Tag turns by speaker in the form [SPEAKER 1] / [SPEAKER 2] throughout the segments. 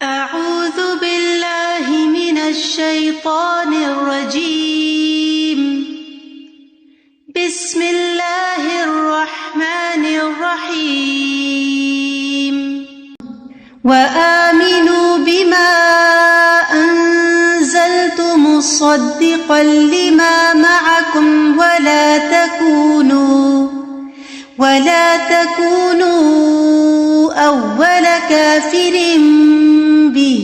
[SPEAKER 1] أعوذ بالله من الشيطان الرجيم. بسم الله الرحمن الرحيم. وآمنوا بما أنزلت مصدقا لما معكم ولا تكونوا أول كافر به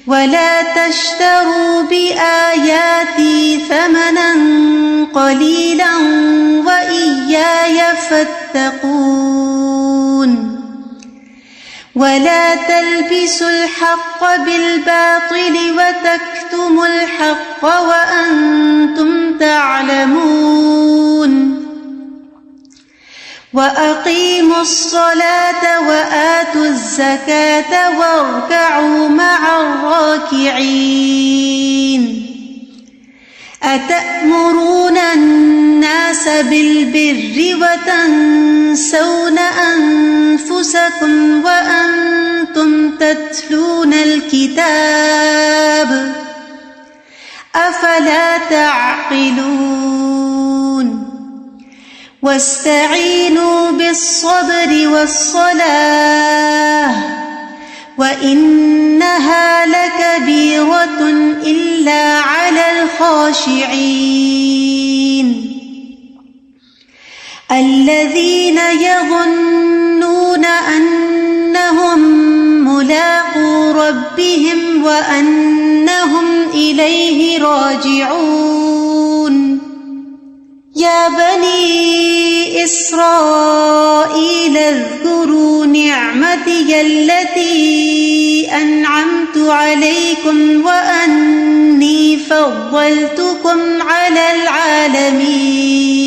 [SPEAKER 1] ولا تشتروا بآياتي ثمنا قليلا وإياي فاتقون. ولا تلبسوا الحق بالباطل وتكتموا الحق وأنتم تعلمون. وأقيموا الصلاة وآتوا الزكاة واركعوا مع الراكعين. أتأمرون الناس بالبر وتنسون أنفسكم وأنتم تتلون الكتاب أفلا تعقلون. واستعينوا بالصبر والصلاة وإنها لكبيرة إلا على الخاشعين الذين يظنون أنهم ملاقو ربهم وأنهم إليه راجعون. يا بني إسرائيل اذكروا نعمتي التي أنعمت عليكم وأني فضلتكم على العالمين.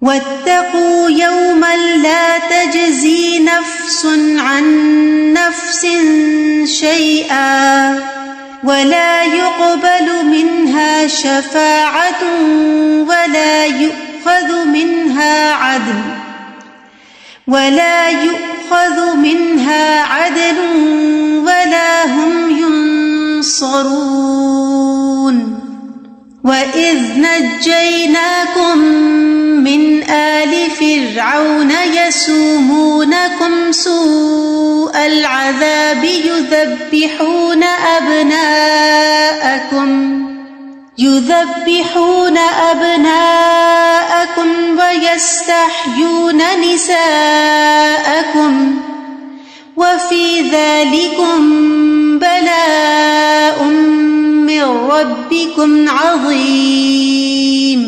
[SPEAKER 1] واتقوا يوما لا تجزي نفس عن نفس شيئا ولا يقبل منها شفاعة ولا يؤخذ منها عدل ولا هم ينصرون. وإذ نجيناكم من آل فرعون يسومونكم سوء العذاب يذبحون أبناءكم ويستحيون نساءكم وفي ذلكم بلاء من ربكم عظيم.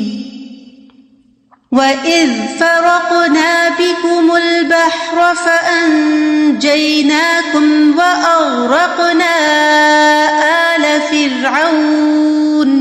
[SPEAKER 1] وإذ فرقنا بكم البحر فأنجيناكم وأغرقنا آل فرعون